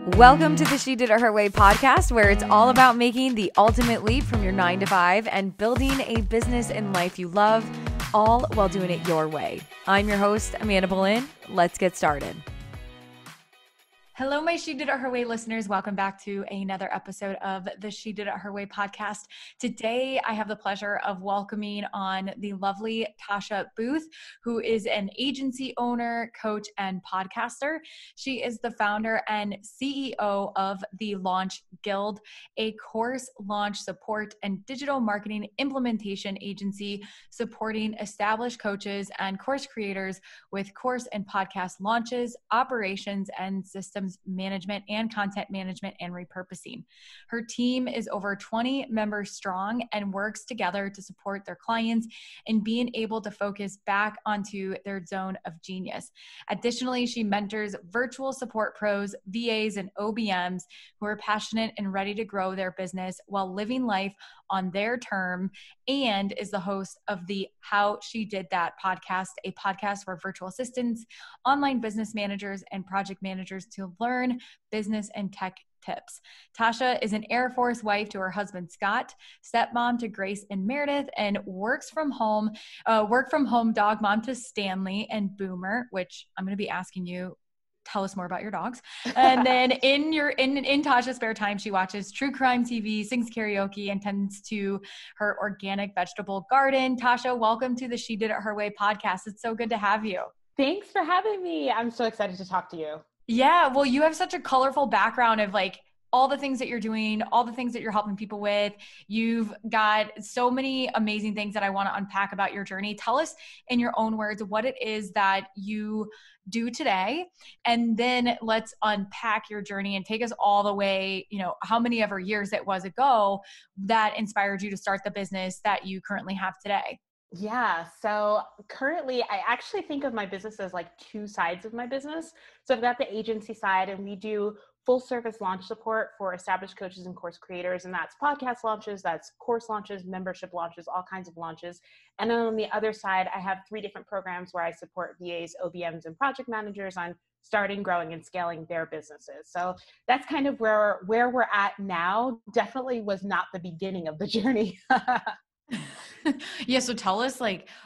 Welcome to the She Did It Her Way podcast, where it's all about making the ultimate leap from your 9 to 5 and building a business and life you love, all while doing it your way. I'm your host, Amanda Boleyn. Let's get started. Hello, my She Did It Her Way listeners. Welcome back to another episode of the She Did It Her Way podcast. Today, I have the pleasure of welcoming on the lovely Tasha Booth, who is an agency owner, coach, and podcaster. She is the founder and CEO of the Launch Guild, a course launch support and digital marketing implementation agency supporting established coaches and course creators with course and podcast launches, operations, and systems management and content management and repurposing. Her team is over 20 members strong and works together to support their clients in being able to focus back onto their zone of genius. Additionally, she mentors virtual support pros, VAs, and OBMs who are passionate and ready to grow their business while living life on their term, and is the host of the How She Did That podcast, a podcast for virtual assistants, online business managers, and project managers to learn business and tech tips. Tasha is an Air Force wife to her husband, Scott, stepmom to Grace and Meredith, and work from home dog mom to Stanley and Boomer, which I'm going to be asking you. Tell us more about your dogs. And then in Tasha's spare time, she watches true crime TV, sings karaoke, and tends to her organic vegetable garden. Tasha, welcome to the She Did It Her Way podcast. It's so good to have you. Thanks for having me. I'm so excited to talk to you. Yeah, well, you have such a colorful background of like all the things that you're doing, all the things that you're helping people with. You've got so many amazing things that I want to unpack about your journey. Tell us in your own words what it is that you do today, and then let's unpack your journey and take us all the way, how many ever years it was ago that inspired you to start the business that you currently have today. Yeah. So currently I actually think of my business as like two sides of my business. So I've got the agency side, and we do full service launch support for established coaches and course creators. And that's podcast launches, that's course launches, membership launches, all kinds of launches. And then on the other side, I have 3 different programs where I support VAs, OBMs, and project managers on starting, growing, and scaling their businesses. So that's kind of where we're at now. Definitely was not the beginning of the journey. Yeah. So tell us,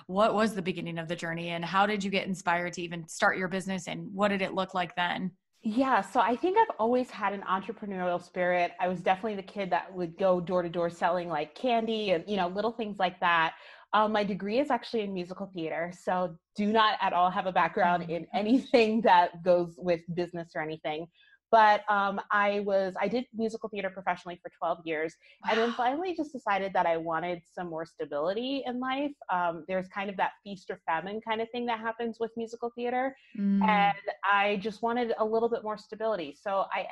what was the beginning of the journey and how did you get inspired to even start your business, and what did it look like then? Yeah, so I think I've always had an entrepreneurial spirit. I was definitely the kid that would go door to door selling like candy and, little things like that. My degree is actually in musical theater, so do not at all have a background in anything that goes with business or anything. But I did musical theater professionally for 12 years. Wow. And then finally just decided that I wanted some more stability in life. There's kind of that feast or famine kind of thing that happens with musical theater. And I just wanted a little bit more stability. So I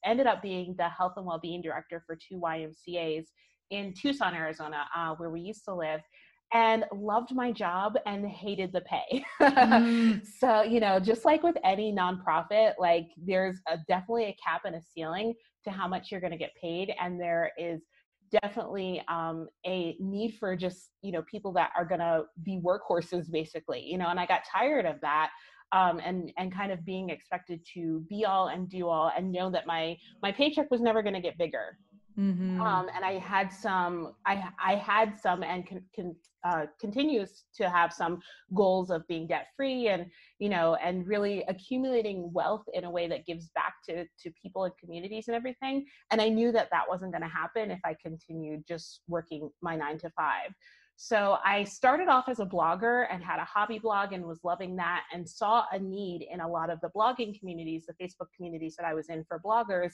ended up being the health and well-being director for 2 YMCAs in Tucson, Arizona, where we used to live. And loved my job and hated the pay. So, just like with any nonprofit, like there's definitely a cap and a ceiling to how much you're going to get paid. And there is definitely a need for just, people that are going to be workhorses basically, and I got tired of that. And kind of being expected to be all and do all and know that my paycheck was never going to get bigger. And I had some and continues to have some goals of being debt free and, and really accumulating wealth in a way that gives back to people and communities and everything. And I knew that wasn't going to happen if I continued just working my 9 to 5. So I started off as a blogger and had a hobby blog and was loving that, and saw a need in a lot of the blogging communities, the Facebook communities that I was in for bloggers,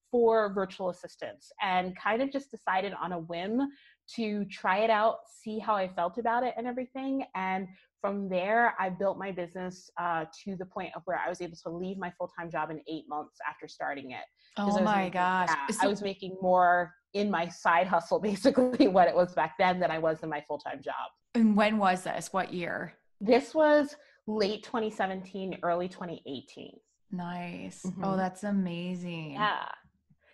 for virtual assistants, and kind of just decided on a whim to try it out, see how I felt about it and everything. And from there, I built my business to the point of where I was able to leave my full-time job in 8 months after starting it. Oh my gosh. I was making more in my side hustle, basically what it was back then, than I was in my full-time job. And when was this? What year? This was late 2017, early 2018. Nice. Oh, that's amazing. Yeah.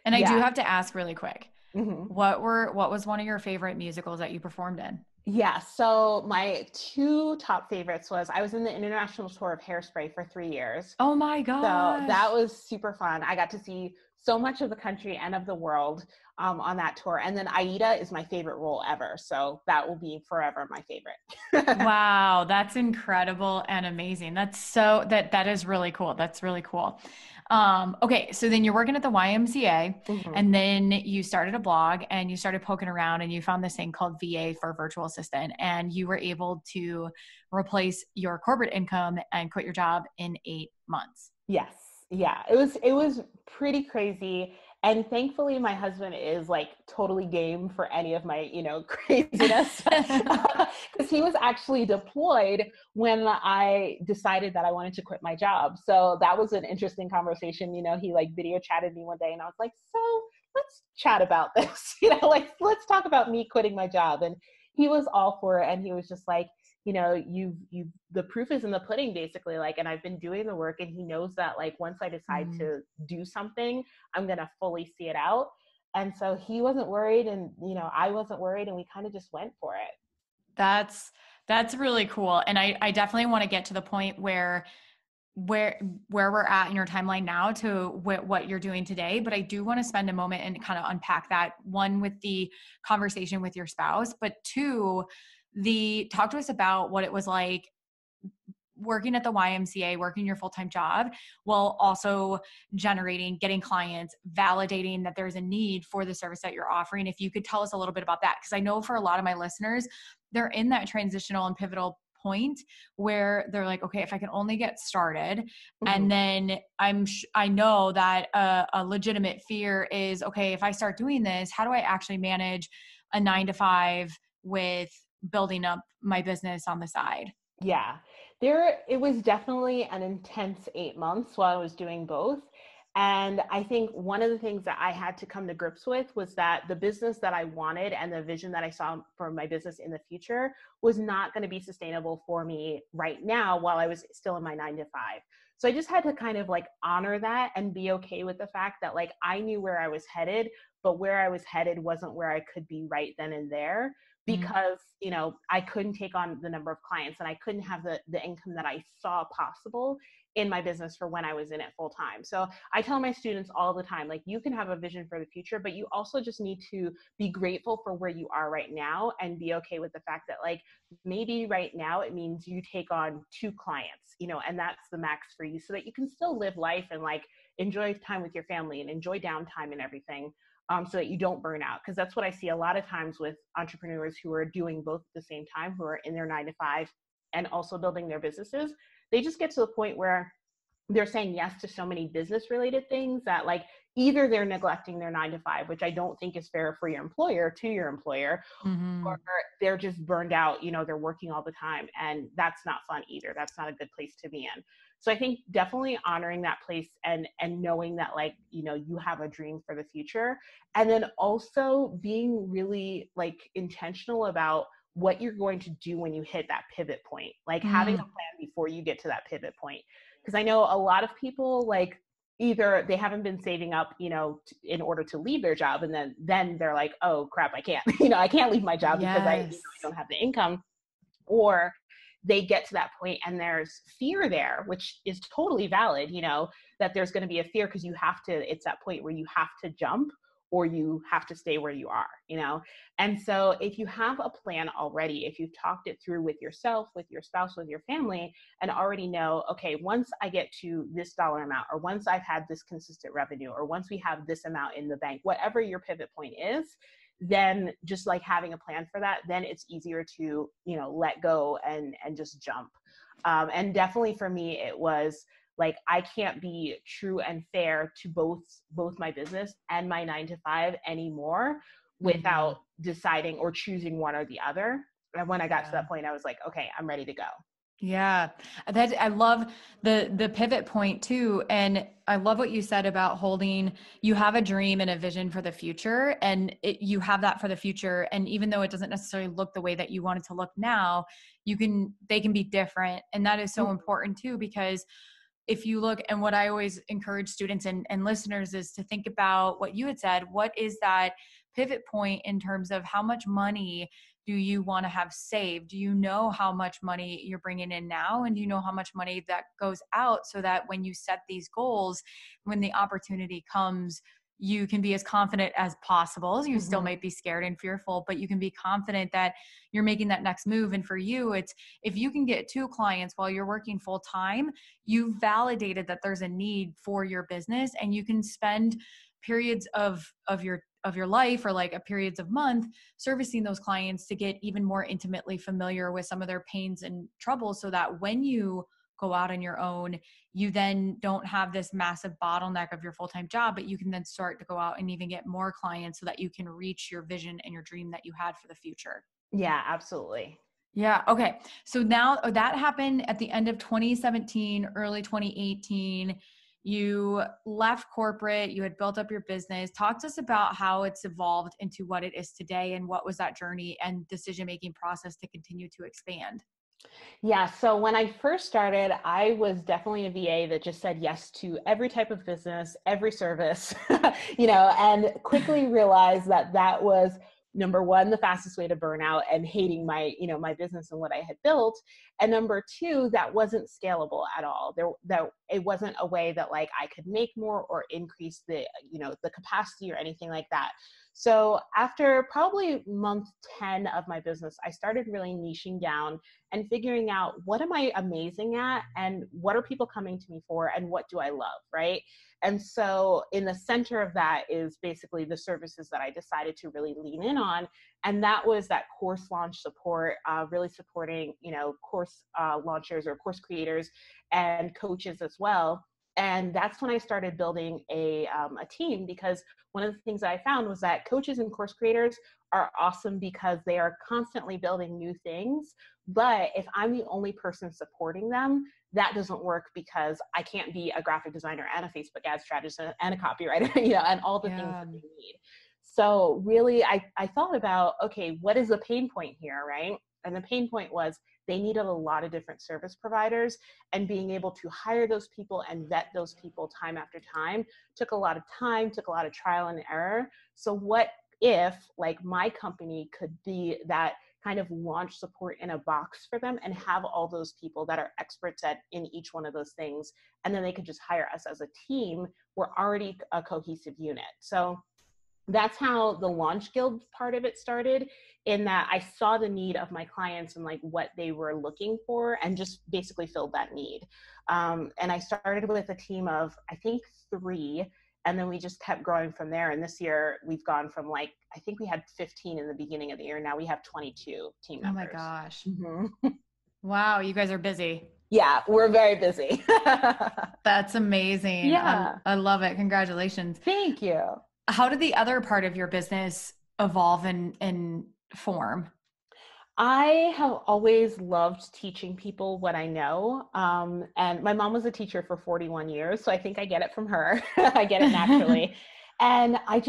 And I do have to ask really quick, what was one of your favorite musicals that you performed in? Yeah, so my two top favorites was I was in the international tour of Hairspray for 3 years. Oh my So that gosh. was super fun. I got to see so much of the country and of the world on that tour. And then Aida is my favorite role ever. So that will be forever my favorite. Wow, that's incredible and amazing. That is really cool. That's really cool. Okay, so then you're working at the YMCA, Mhm. and then you started a blog and you started poking around and you found this thing called VA for virtual assistant, and you were able to replace your corporate income and quit your job in 8 months. Yes. Yeah. It was pretty crazy. And thankfully my husband is like totally game for any of my, craziness. Because he was actually deployed when I decided that I wanted to quit my job. So that was an interesting conversation. He like video chatted me one day and I was like, so let's chat about this. Like let's talk about me quitting my job. And he was all for it. And he was just like, you the proof is in the pudding basically, like, and I've been doing the work and he knows that like once I decide Mm. to do something, I'm going to fully see it out. And so he wasn't worried and I wasn't worried and we kind of just went for it. That's that's really cool. And I definitely want to get to the point where where we're at in your timeline now to what you're doing today, but I do want to spend a moment and kind of unpack that, one with the conversation with your spouse, but two, the talk to us about what it was like working at the YMCA, working your full-time job, while also getting clients, validating that there's a need for the service that you're offering. If you could tell us a little bit about that, because I know for a lot of my listeners, they're in that transitional and pivotal point where they're like, okay, if I can only get started, and Mhm. then I know that a legitimate fear is, okay, if I start doing this, how do I actually manage a 9 to 5 with building up my business on the side? Yeah, it was definitely an intense 8 months while I was doing both. And I think one of the things that I had to come to grips with was that the business that I wanted and the vision that I saw for my business in the future was not going to be sustainable for me right now while I was still in my 9 to 5. So I just had to kind of like honor that and be okay with the fact that like I knew where I was headed, but where I was headed wasn't where I could be right then and there, Mm. because I couldn't take on the number of clients and I couldn't have the income that I saw possible in my business for when I was in it full time. So I tell my students all the time, like, you can have a vision for the future, but you also just need to be grateful for where you are right now and be okay with the fact that like maybe right now it means you take on 2 clients, and that's the max for you so that you can still live life and like enjoy time with your family and enjoy downtime and everything, so that you don't burn out. Because that's what I see a lot of times with entrepreneurs who are doing both at the same time, who are in their 9 to 5 and also building their businesses. They just get to the point where they're saying yes to so many business related things that like either they're neglecting their 9 to 5, which I don't think is fair for your employer to your employer, or Mhm. they're just burned out, they're working all the time and that's not fun either. That's not a good place to be in. So I think definitely honoring that place and knowing that like, you have a dream for the future, and then also being really like intentional about what you're going to do when you hit that pivot point, like having a Mm. plan before you get to that pivot point. Because I know a lot of people like either they haven't been saving up, in order to leave their job, and then they're like, oh crap, I can't, I can't leave my job because I Yes. don't have the income, or they get to that point and there's fear there, which is totally valid, that there's going to be a fear because it's that point where you have to jump or you have to stay where you are, And so if you have a plan already, if you've talked it through with yourself, with your spouse, with your family, and already know, okay, once I get to this dollar amount, or once I've had this consistent revenue, or once we have this amount in the bank, whatever your pivot point is, then just like having a plan for that, then it's easier to, let go and just jump. And definitely for me, it was like, I can't be true and fair to both my business and my 9 to 5 anymore without Mhm. deciding or choosing one or the other. And when I got to Yeah. that point, I was like, okay, I'm ready to go. Yeah. That I love the pivot point too. And I love what you said about you have a dream and a vision for the future, and you have that for the future. And even though it doesn't necessarily look the way that you want it to look now, they can be different. And that is so important too, because if you look, and what I always encourage students and listeners is to think about what you had said. What is that pivot point in terms of how much money do you want to have saved? Do you know how much money you're bringing in now? And do you know how much money that goes out, so that when you set these goals, when the opportunity comes, you can be as confident as possible. You still might be scared and fearful, but you can be confident that you're making that next move. And for you, it's, if you can get 2 clients while you're working full time, you've validated that there's a need for your business, and you can spend periods of your life, or like a periods of month, servicing those clients to get even more intimately familiar with some of their pains and troubles, so that when you go out on your own, you then don't have this massive bottleneck of your full-time job, but you can then start to go out and even get more clients, so that you can reach your vision and your dream that you had for the future. Yeah, absolutely. Yeah. Okay. So now that happened at the end of 2017, early 2018. You left corporate, you had built up your business. Talk to us about how it's evolved into what it is today, and what was that journey and decision-making process to continue to expand? Yeah. So when I first started, I was definitely a VA that just said yes to every type of business, every service, and quickly realized that that was number one, the fastest way to burn out and hating my business and what I had built. And number two, that wasn't scalable at all. That it wasn't a way that like I could make more or increase the capacity or anything like that. So after probably month 10 of my business, I started really niching down and figuring out, what am I amazing at, and what are people coming to me for, and what do I love, right? And so in the center of that is basically the services that I decided to really lean in on. And that was that course launch support, really supporting, course launchers or course creators and coaches as well. And that's when I started building a team, because one of the things that I found was that coaches and course creators are awesome because they are constantly building new things. But if I'm the only person supporting them, that doesn't work, because I can't be a graphic designer and a Facebook ad strategist and a copywriter, and all the things that they need. So really, I thought about, okay, what is the pain point here, right? And the pain point was they needed a lot of different service providers, and being able to hire those people and vet those people time after time took a lot of time, took a lot of trial and error. So what if like my company could be that kind of launch support in a box for them, and have all those people that are experts in each one of those things, and then they could just hire us as a team. We're already a cohesive unit. So that's how the Launch Guild part of it started, in that I saw the need of my clients and like what they were looking for, and just basically filled that need. And I started with a team of, I think, 3, and then we just kept growing from there. And this year we've gone from I think we had 15 in the beginning of the year. Now we have 22 team members. Oh my gosh. Mm-hmm. Wow. You guys are busy. Yeah, we're very busy. That's amazing. Yeah. I love it. Congratulations. Thank you. How did the other part of your business evolve and form? I have always loved teaching people what I know. And my mom was a teacher for 41 years, so I think I get it from her. I get it naturally. And I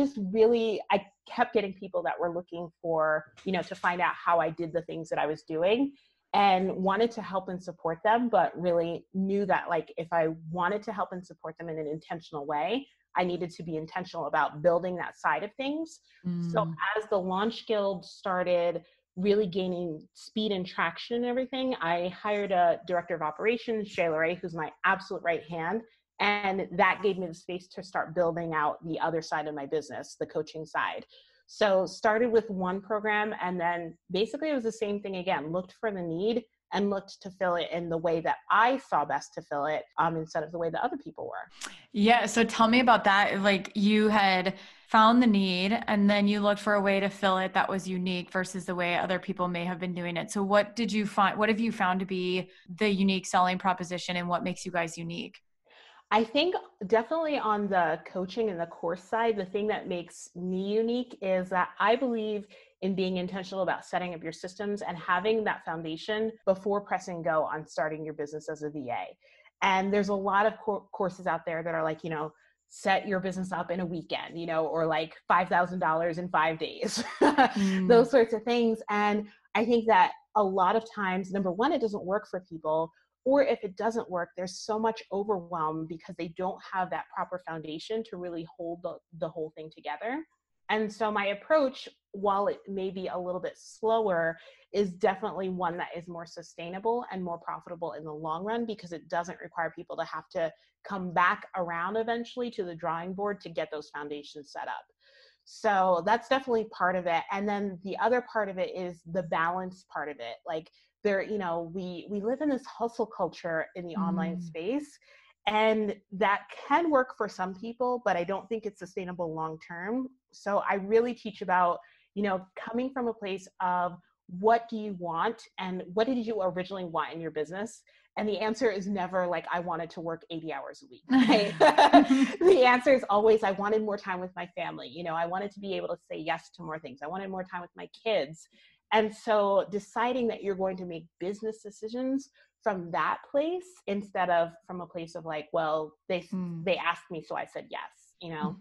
kept getting people that were looking for, to find out how I did the things that I was doing, and wanted to help and support them, but really knew that like, if I wanted to help and support them in an intentional way, I needed to be intentional about building that side of things. So as the Launch Guild started really gaining speed and traction and everything, I hired a director of operations, Shayla Ray, who's my absolute right hand. And that gave me the space to start building out the other side of my business, the coaching side. So started with one program, and then basically it was the same thing again, looked for the need and looked to fill it in the way that I saw best to fill it, instead of the way that other people were. Yeah. So tell me about that. Like, you had found the need, and then you looked for a way to fill it that was unique versus the way other people may have been doing it. So what did you find? What have you found to be the unique selling proposition, and what makes you guys unique? I think definitely on the coaching and the course side, the thing that makes me unique is that I believe in being intentional about setting up your systems and having that foundation before pressing go on starting your business as a VA. And there's a lot of courses out there that are like, set your business up in a weekend, or like $5,000 in 5 days, those sorts of things. And I think that a lot of times, number one, it doesn't work for people. Or if it doesn't work, there's so much overwhelm because they don't have that proper foundation to really hold the whole thing together. And so my approach, while it may be a little bit slower, is definitely one that is more sustainable and more profitable in the long run, because it doesn't require people to have to come back around eventually to the drawing board to get those foundations set up. So that's definitely part of it. And then the other part of it is the balance part of it. Like there, you know, we live in this hustle culture in the online space, and that can work for some people, but I don't think it's sustainable long term. So I really teach about, you know, coming from a place of what do you want and what did you originally want in your business? And the answer is never like, I wanted to work 80 hours a week, right? The answer is always, I wanted more time with my family. You know, I wanted to be able to say yes to more things. I wanted more time with my kids. And so deciding that you're going to make business decisions from that place instead of from a place of like, well, they asked me, so I said yes, you know?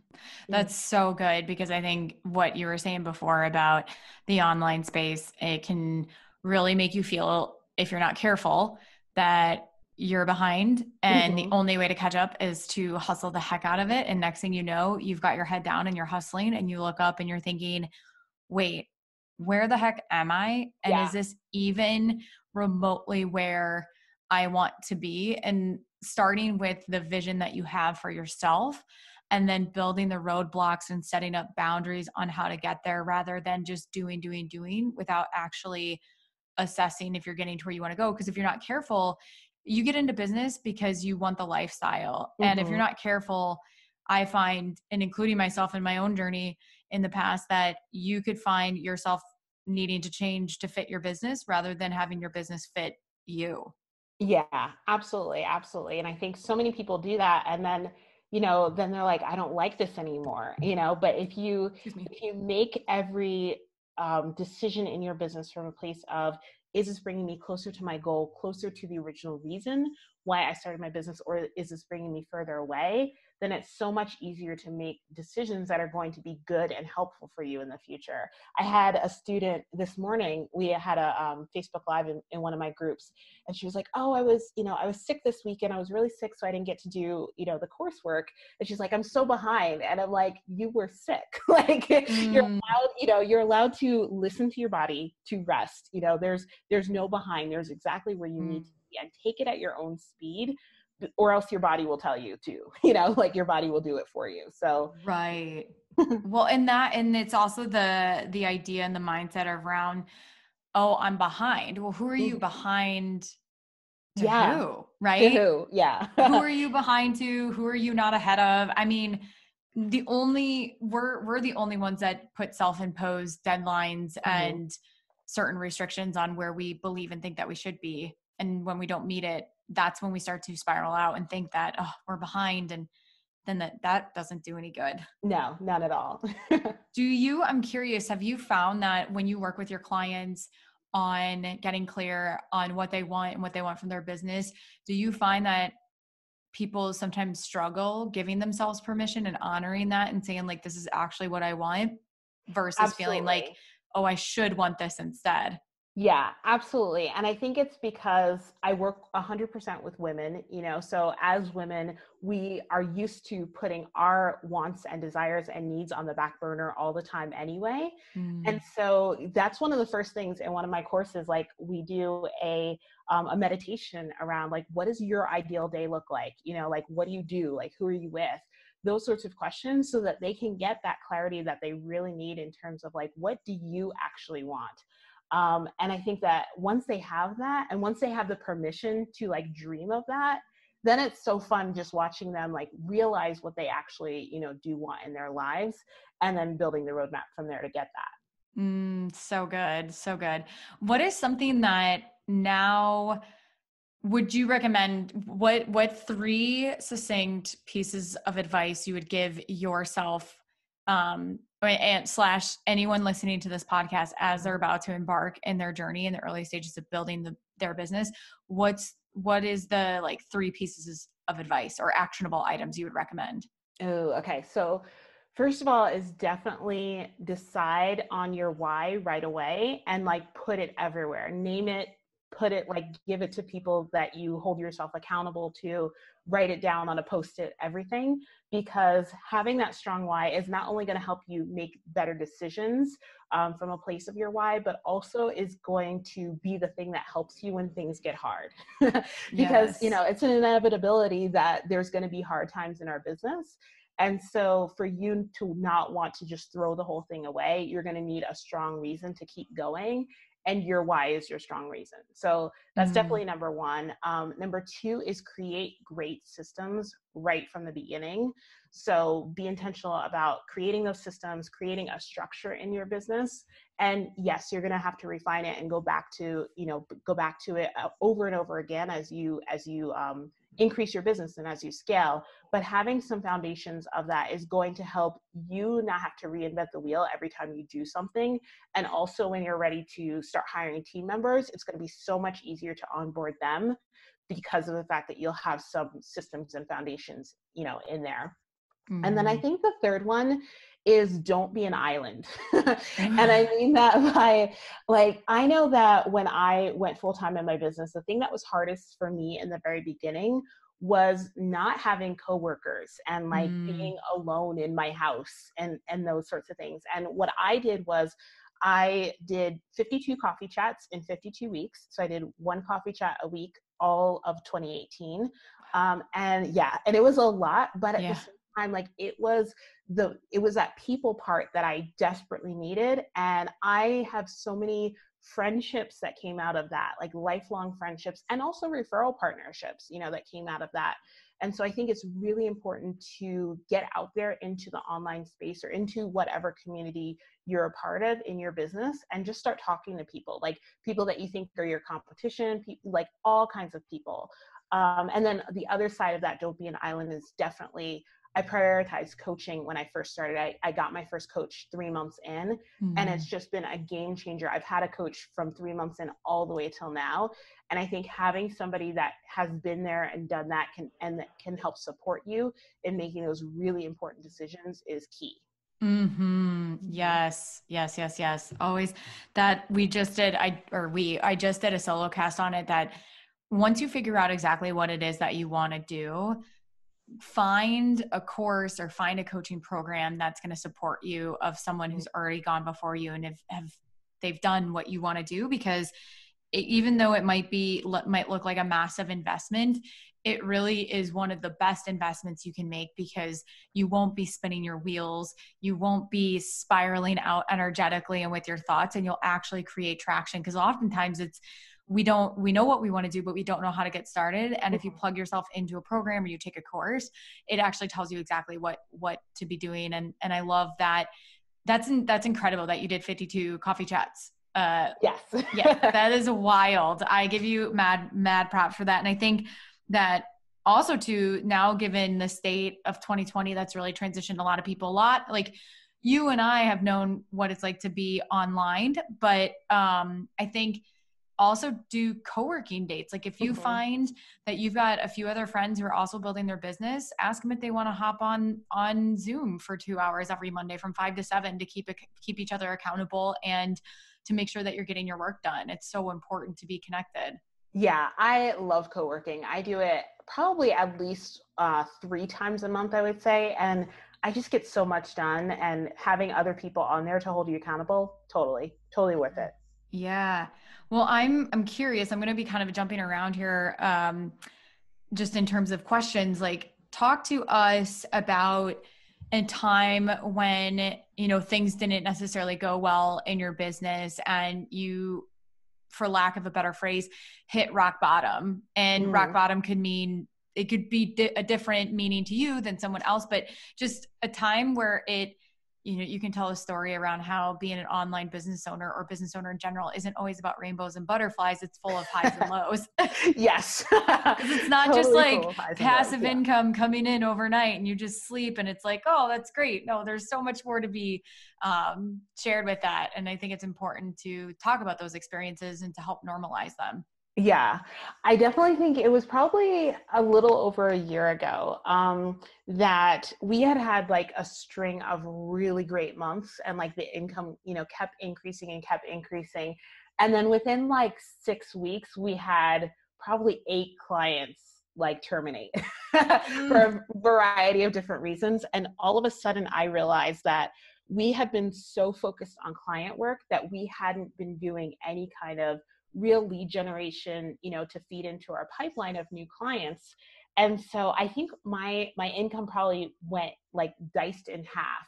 That's so good, because I think what you were saying before about the online space, it can really make you feel, if you're not careful, that you're behind, and the only way to catch up is to hustle the heck out of it. And next thing you know, you've got your head down and you're hustling, and you look up and you're thinking, wait, where the heck am I? And Yeah. is this even remotely where I want to be? And starting with the vision that you have for yourself, and then building the roadblocks and setting up boundaries on how to get there, rather than just doing without actually assessing if you're getting to where you want to go. Because if you're not careful, you get into business because you want the lifestyle. And if you're not careful, I find, and including myself in my own journey in the past, that you could find yourself needing to change to fit your business rather than having your business fit you. Yeah, absolutely. Absolutely. And I think so many people do that. And then, you know, then they're like, I don't like this anymore, you know, but Excuse me. if you make every decision in your business from a place of, is this bringing me closer to my goal, closer to the original reason why I started my business, or is this bringing me further away? Then it's so much easier to make decisions that are going to be good and helpful for you in the future. I had a student this morning, we had a Facebook Live in one of my groups, and she was like, oh, I was sick this weekend. I was really sick, so I didn't get to do, you know, the coursework. And she's like, I'm so behind. And I'm like, you were sick. Like you're allowed, you know, you're allowed to listen to your body, to rest. You know, there's no behind. There's exactly where you need to be, and take it at your own speed, or else your body will tell you to, you know, like your body will do it for you. So Right. Well, and it's also the idea and the mindset around, oh, I'm behind. Well, who are you behind to yeah, who? to Right? who? Yeah. Who are you behind to? Who are you not ahead of? I mean, we're the only ones that put self-imposed deadlines and certain restrictions on where we believe and think that we should be. And when we don't meet it, that's when we start to spiral out and think that, oh, we're behind, and then that doesn't do any good. No, none at all. I'm curious, have you found that when you work with your clients on getting clear on what they want and what they want from their business, do you find that people sometimes struggle giving themselves permission and honoring that and saying, like, this is actually what I want, versus feeling like, Absolutely. oh, I should want this instead? Yeah, absolutely. And I think it's because I work 100% with women, you know, so as women, we are used to putting our wants and desires and needs on the back burner all the time anyway. And so that's one of the first things in one of my courses, like we do a meditation around like, what does your ideal day look like? You know, like, what do you do? Like, who are you with? Those sorts of questions, so that they can get that clarity that they really need in terms of like, what do you actually want? And I think that once they have that, and once they have the permission to like dream of that, then it's so fun just watching them like realize what they actually, you know, do want in their lives, and then building the roadmap from there to get that. So good. So good. What is something that now would you recommend, what three succinct pieces of advice you would give yourself, and slash anyone listening to this podcast as they're about to embark in their journey in the early stages of building their business? What is the like three pieces of advice or actionable items you would recommend? Oh, okay. So first of all is definitely decide on your why right away, and like put it everywhere. Name it, put it, like give it to people that you hold yourself accountable to, write it down on a Post-it, everything, because having that strong why is not only going to help you make better decisions from a place of your why, but also is going to be the thing that helps you when things get hard. Because, you Yes. know, it's an inevitability that there's going to be hard times in our business. And so for you to not want to just throw the whole thing away, you're going to need a strong reason to keep going. And your why is your strong reason. So that's definitely number one. Number two is create great systems right from the beginning. So be intentional about creating those systems, creating a structure in your business. And yes, you're going to have to refine it and go back to it over and over again as you increase your business and as you scale. But having some foundations of that is going to help you not have to reinvent the wheel every time you do something. And also when you're ready to start hiring team members, it's going to be so much easier to onboard them because of the fact that you'll have some systems and foundations, you know, in there. And then I think the third one is don't be an island. And I mean that by, like, I know that when I went full-time in my business, the thing that was hardest for me in the very beginning was not having coworkers and like being alone in my house and those sorts of things. And what I did was I did 52 coffee chats in 52 weeks. So I did one coffee chat a week all of 2018. And it was a lot, but at the same time, like it was that people part that I desperately needed. And I have so many friendships that came out of that, like lifelong friendships, and also referral partnerships, you know, that came out of that. And so I think it's really important to get out there into the online space or into whatever community you're a part of in your business and just start talking to people, like people that you think are your competition, like all kinds of people. And then the other side of that, don't be an island, is definitely, I prioritized coaching when I first started. I got my first coach 3 months in, and it's just been a game changer. I've had a coach from 3 months in all the way till now. And I think having somebody that has been there and done that can help support you in making those really important decisions is key. Yes. Always that I just did a solo cast on it, that once you figure out exactly what it is that you want to do, find a course or find a coaching program that's going to support you, of someone who's already gone before you and they've done what you want to do. Because even though it might look like a massive investment, it really is one of the best investments you can make, because you won't be spinning your wheels. You won't be spiraling out energetically and with your thoughts, and you'll actually create traction. Because oftentimes we know what we want to do, but we don't know how to get started. And if you plug yourself into a program or you take a course, it actually tells you exactly what to be doing. And I love that. That's incredible that you did 52 coffee chats. Yes. Yeah, that is wild. I give you mad props for that. And I think that also too, now given the state of 2020, that's really transitioned a lot of people a lot. Like you and I have known what it's like to be online, but I think also do co-working dates. Like if you find that you've got a few other friends who are also building their business, ask them if they want to hop on Zoom for 2 hours every Monday from 5 to 7 to keep each other accountable and to make sure that you're getting your work done. It's so important to be connected. Yeah, I love co-working. I do it probably at least 3 times a month, I would say. And I just get so much done, and having other people on there to hold you accountable, totally worth it. Yeah. Well, I'm curious. I'm going to be kind of jumping around here, just in terms of questions. Like, talk to us about a time when, things didn't necessarily go well in your business and you, for lack of a better phrase, hit rock bottom. And rock bottom could mean, it could be a different meaning to you than someone else, but just a time where you can tell a story around how being an online business owner or business owner in general isn't always about rainbows and butterflies. It's full of highs and lows. Yes. Because it's not totally just like passive income coming in overnight and you just sleep and it's like, oh, that's great. No, there's so much more to be shared with that. And I think it's important to talk about those experiences and to help normalize them. Yeah, I definitely think it was probably a little over a year ago that we had like a string of really great months, and like the income, kept increasing and kept increasing. And then within like 6 weeks, we had probably 8 clients like terminate for a variety of different reasons. And all of a sudden I realized that we had been so focused on client work that we hadn't been doing any kind of real lead generation, to feed into our pipeline of new clients. And so I think my income probably went like diced in half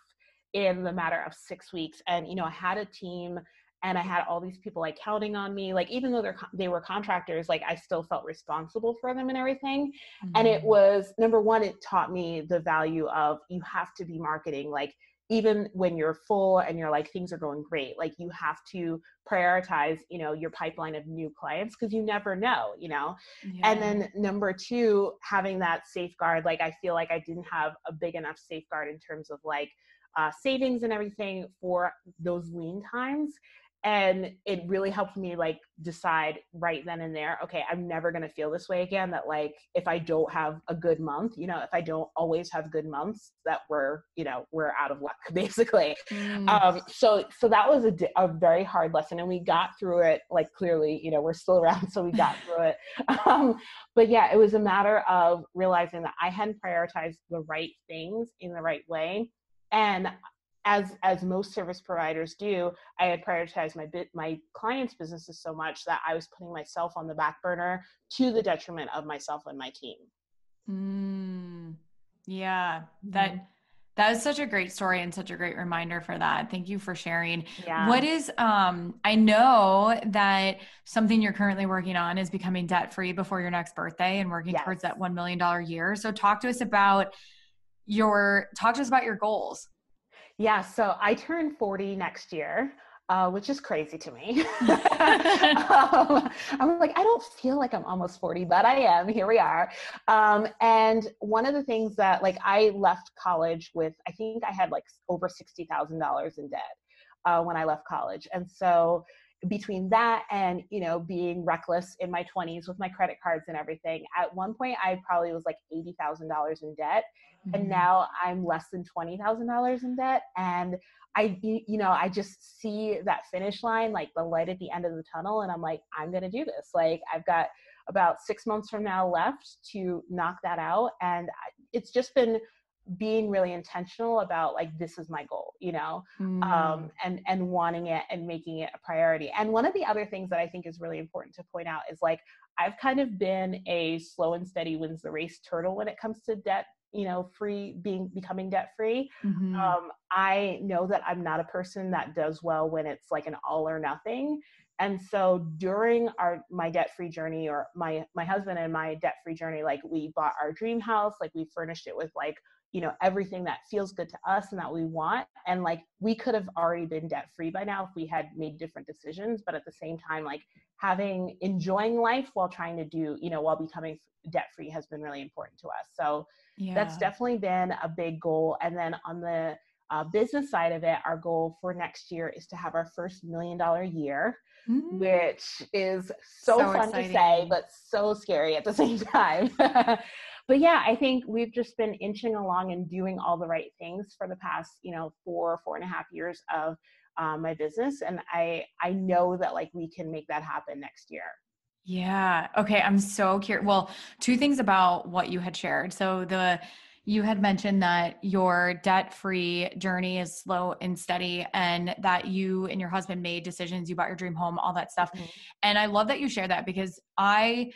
in the matter of 6 weeks. And, I had a team and I had all these people like counting on me, like, even though they were contractors, like I still felt responsible for them and everything. Mm-hmm. And it was, number one, it taught me the value of, you have to be marketing, like, even when you're full and you're like, things are going great, like you have to prioritize, your pipeline of new clients, because you never know. Yeah. And then number two, having that safeguard, like I feel like I didn't have a big enough safeguard in terms of like savings and everything for those lean times. And it really helped me like decide right then and there, okay, I'm never going to feel this way again. That like, if I don't have a good month, if I don't always have good months, that we're out of luck basically. So that was a very hard lesson, and we got through it. Like clearly, we're still around, so we got through it. But yeah, it was a matter of realizing that I hadn't prioritized the right things in the right way. And as most service providers do, I had prioritized my clients' businesses so much that I was putting myself on the back burner, to the detriment of myself and my team. Yeah, that is such a great story and such a great reminder for that. Thank you for sharing. Yeah. What is, I know that something you're currently working on is becoming debt-free before your next birthday and working towards that $1 million year. So talk to us about your goals. Yeah, so I turn 40 next year, which is crazy to me. I'm like, I don't feel like I'm almost 40, but I am. Here we are. And one of the things that, like, I left college with, I think I had like over $60,000 in debt when I left college. And so between that and, being reckless in my 20s with my credit cards and everything, at one point I probably was like $80,000 in debt. And now I'm less than $20,000 in debt. And I just see that finish line, like the light at the end of the tunnel. And I'm like, I'm going to do this. Like, I've got about 6 months from now left to knock that out. And it's just been being really intentional about like, this is my goal, and wanting it and making it a priority. And one of the other things that I think is really important to point out is like, I've kind of been a slow and steady wins the race turtle when it comes to debt, becoming debt free. I know that I'm not a person that does well when it's like an all or nothing. And so during my debt-free journey, or my husband and my debt-free journey, like we bought our dream house, like we furnished it with like, everything that feels good to us and that we want. And like, we could have already been debt-free by now if we had made different decisions. But at the same time, like enjoying life while trying to do, while becoming debt-free has been really important to us. So that's definitely been a big goal. And then on the business side of it, our goal for next year is to have our first $1 million year, which is so fun exciting to say, but so scary at the same time. But yeah, I think we've just been inching along and doing all the right things for the past, 4.5 years of my business. And I know that like we can make that happen next year. Yeah. Okay. I'm so curious. Well, two things about what you had shared. So you had mentioned that your debt-free journey is slow and steady, and that you and your husband made decisions, you bought your dream home, all that stuff. And I love that you share that, because to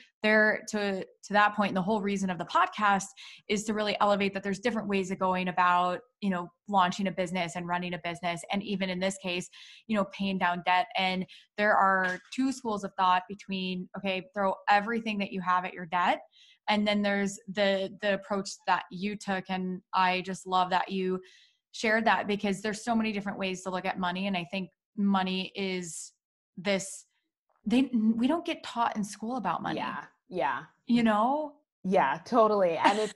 that point, the whole reason of the podcast is to really elevate that there's different ways of going about, launching a business and running a business. And even in this case, paying down debt. And there are two schools of thought between, okay, throw everything that you have at your debt. And then there's the approach that you took. And I just love that you shared that, because there's so many different ways to look at money. And I think money is we don't get taught in school about money. Yeah. Yeah, totally. And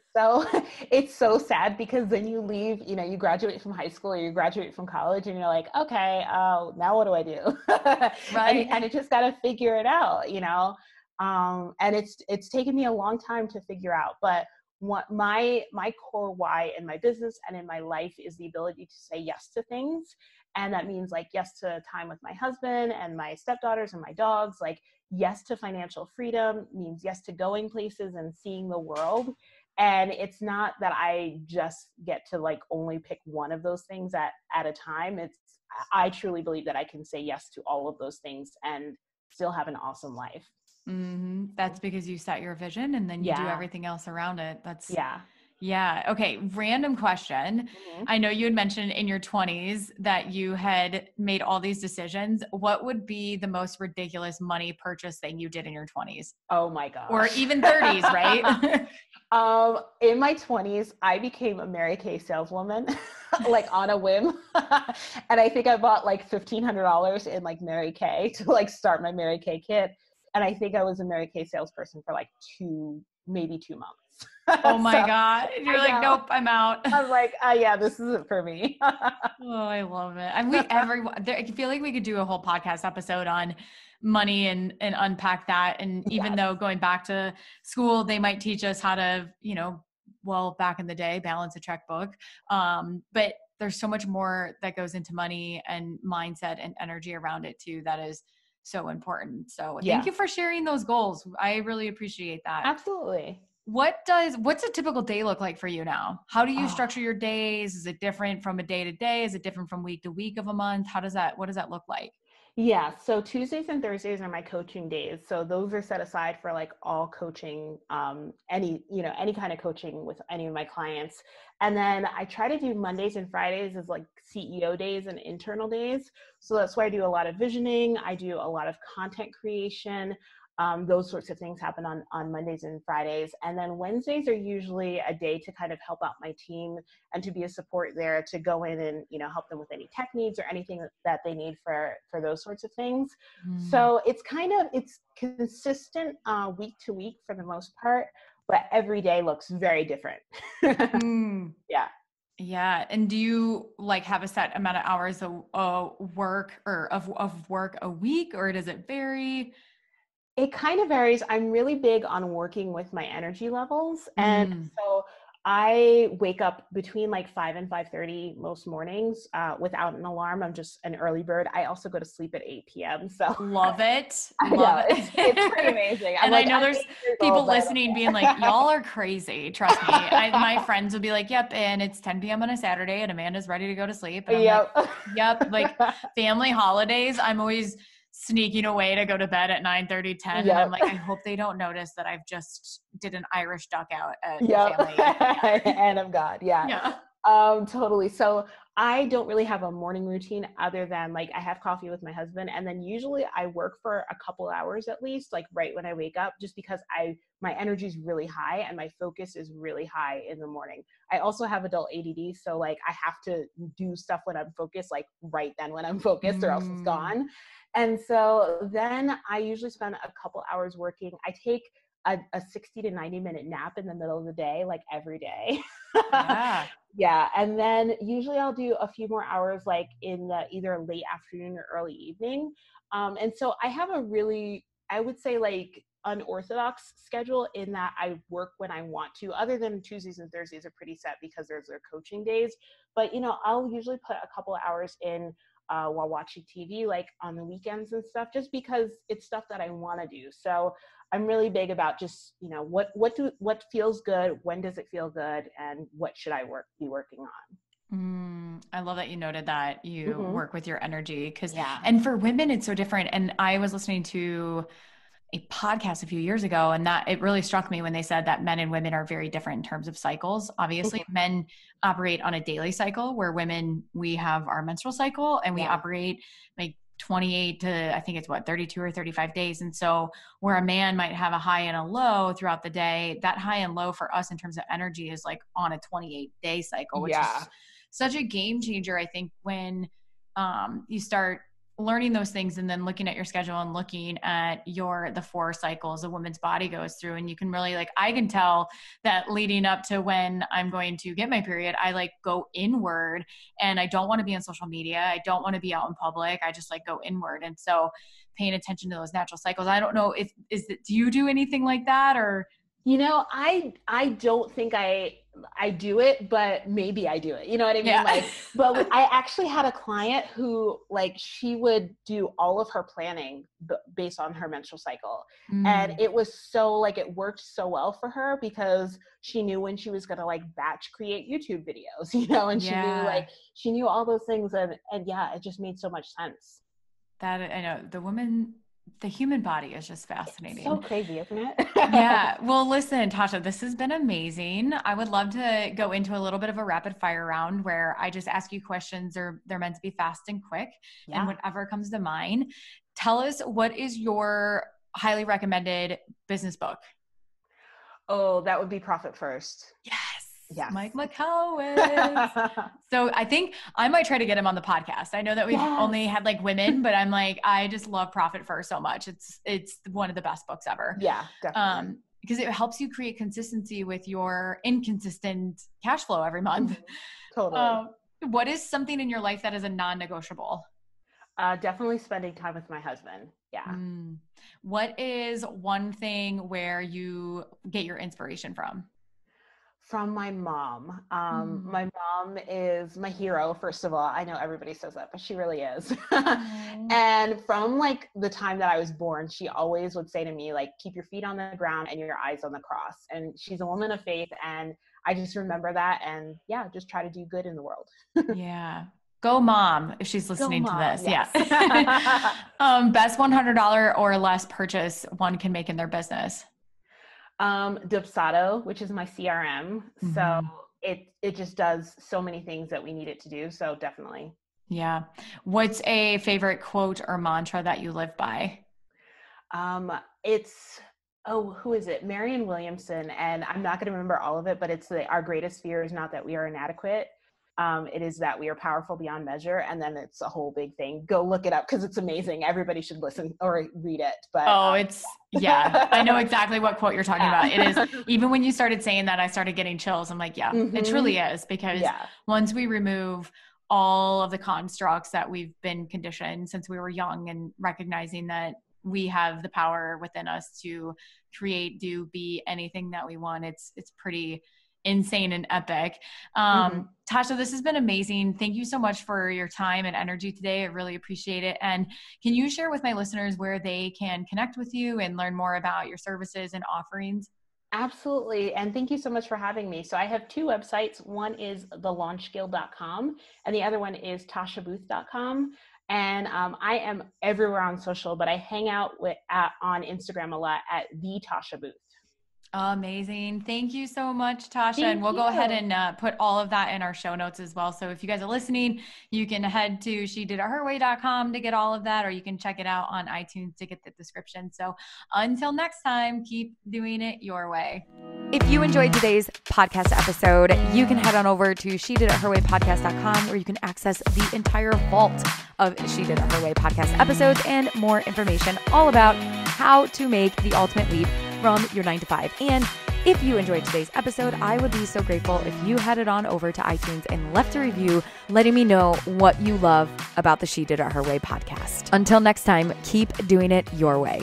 it's so sad, because then you leave, you graduate from high school or you graduate from college and you're like, okay, now what do I do? Right. And it just got to figure it out, and it's taken me a long time to figure out. But what my core why in my business and in my life is the ability to say yes to things. And that means like yes to time with my husband and my stepdaughters and my dogs, like yes to financial freedom means yes to going places and seeing the world. And it's not that I just get to like only pick one of those things at a time. I truly believe that I can say yes to all of those things and still have an awesome life. Mm-hmm. That's because you set your vision and then you do everything else around it. Yeah. Okay. Random question. Mm-hmm. I know you had mentioned in your 20s that you had made all these decisions. What would be the most ridiculous money purchase thing you did in your 20s? Oh my gosh. Or even 30s, right? In my 20s, I became a Mary Kay saleswoman, like on a whim. And I think I bought like $1,500 in like Mary Kay to like start my Mary Kay kit. And I think I was a Mary Kay salesperson for like maybe 2 months. Oh my God. You're like, nope, I'm out. I'm like, yeah, this isn't for me. Oh, I love it. And I feel like we could do a whole podcast episode on money and unpack that. And even though going back to school, they might teach us how to, well, back in the day, balance a checkbook. But there's so much more that goes into money and mindset and energy around it too. That is so important. So thank you for sharing those goals. I really appreciate that. Absolutely. What's a typical day look like for you now? How do you structure your days? Is it different from a day to day? Is it different from week to week of a month? What does that look like? Yeah. So Tuesdays and Thursdays are my coaching days. So those are set aside for like all coaching, any kind of coaching with any of my clients. And then I try to do Mondays and Fridays as like CEO days and internal days. So that's why I do a lot of visioning. I do a lot of content creation. Those sorts of things happen on Mondays and Fridays. And then Wednesdays are usually a day to kind of help out my team and to be a support there, to go in and, help them with any tech needs or anything that they need for those sorts of things. So it's consistent week to week for the most part, but every day looks very different. Yeah. Yeah. And do you like have a set amount of hours of work or of work a week, or does it vary? It kind of varies. I'm really big on working with my energy levels. And so I wake up between like 5 and 5:30 most mornings without an alarm. I'm just an early bird. I also go to sleep at 8 p.m. So love it. Love it. It's pretty amazing. And I know there's people listening being like, y'all are crazy. Trust me. My friends will be like, yep. And it's 10 p.m. on a Saturday and Amanda's ready to go to sleep. And I'm like, yep. Like family holidays, I'm always sneaking away to go to bed at 9:30, 10. And I'm like, I hope they don't notice that I've just did an Irish duck out at family. And I'm God. Yeah. Totally. So I don't really have a morning routine other than like I have coffee with my husband, and then usually I work for a couple hours at least, like right when I wake up, just because my energy is really high and my focus is really high in the morning. I also have adult ADD, so like I have to do stuff when I'm focused, like right then when I'm focused, or else it's gone. And so then I usually spend a couple hours working. I take a 60 to 90 minute nap in the middle of the day, like every day. Yeah. And then usually I'll do a few more hours, like in the either late afternoon or early evening. And so I have a really, I would say like unorthodox schedule in that I work when I want to, other than Tuesdays and Thursdays are pretty set because there's their coaching days. But, I'll usually put a couple of hours in while watching TV, like on the weekends and stuff, just because it's stuff that I want to do. So I'm really big about just, what feels good, when does it feel good, and what should I be working on. I love that you noted that you work with your energy, and for women, it's so different. And I was listening to a podcast a few years ago, and that it really struck me when they said that men and women are very different in terms of cycles. Obviously, men operate on a daily cycle, where women, we have our menstrual cycle, and we operate like 28 to, I think it's 32 or 35 days. And so where a man might have a high and a low throughout the day, that high and low for us in terms of energy is like on a 28-day cycle, which is such a game changer. I think when you start learning those things and then looking at your schedule and looking at the 4 cycles a woman's body goes through, and you can really I can tell that leading up to when I'm going to get my period, I go inward, and I don't want to be on social media. I don't want to be out in public. I just go inward. And so paying attention to those natural cycles. I don't know do you do anything like that, or? I don't think I do it, but maybe I do it. You know what I mean? Yeah. But I actually had a client who she would do all of her planning based on her menstrual cycle. And it was so it worked so well for her because she knew when she was going to batch create YouTube videos, and she knew all those things. And yeah, it just made so much sense. That I know the human body is just fascinating. It's so crazy, isn't it? Yeah. Well, listen, Tasha, this has been amazing. I would love to go into a little bit of a rapid fire round where I just ask you questions, or they're meant to be fast and quick, and whatever comes to mind. Tell us, what is your highly recommended business book? Oh, that would be Profit First. Yes. Yeah, Mike McCowitz. So I think I might try to get him on the podcast. I know that we've only had women, but I'm I just love Profit First so much. It's one of the best books ever. Yeah, definitely. Because it helps you create consistency with your inconsistent cash flow every month. Totally. What is something in your life that is a non-negotiable? Definitely spending time with my husband. Yeah. What is one thing where you get your inspiration from? From my mom. My mom is my hero, first of all. I know everybody says that, but she really is. And from the time that I was born, she always would say to me, keep your feet on the ground and your eyes on the cross. And she's a woman of faith. And I just remember that. And just try to do good in the world. Yeah. Go mom, if she's listening to this. Yes. Yeah. Best $100 or less purchase one can make in their business. Dubsado, which is my CRM. So it just does so many things that we need it to do. So definitely. Yeah. What's a favorite quote or mantra that you live by? Who is it? Marianne Williamson. And I'm not going to remember all of it, but it's our greatest fear is not that we are inadequate. It is that we are powerful beyond measure. And then it's a whole big thing. Go look it up because it's amazing. Everybody should listen or read it. But I know exactly what quote you're talking about. It is, even when you started saying that, I started getting chills. I'm like, it truly is, because once we remove all of the constructs that we've been conditioned since we were young, and recognizing that we have the power within us to create, do, be anything that we want, it's pretty insane and epic. Tasha, this has been amazing. Thank you so much for your time and energy today. I really appreciate it. And can you share with my listeners where they can connect with you and learn more about your services and offerings? Absolutely. And thank you so much for having me. So I have two websites. One is thelaunchskill.com and the other one is tashabooth.com. And I am everywhere on social, but I hang out on Instagram a lot at the Tasha Booth. Amazing. Thank you so much, Tasha. And we'll go ahead and put all of that in our show notes as well. So if you guys are listening, you can head to shediditherway.com to get all of that, or you can check it out on iTunes to get the description. So until next time, keep doing it your way. If you enjoyed today's podcast episode, you can head on over to shediditherwaypodcast.com, where you can access the entire vault of She Did It Her Way podcast episodes and more information all about how to make the ultimate leap from your 9-to-5. And if you enjoyed today's episode, I would be so grateful if you headed on over to iTunes and left a review letting me know what you love about the She Did It Her Way podcast. Until next time, keep doing it your way.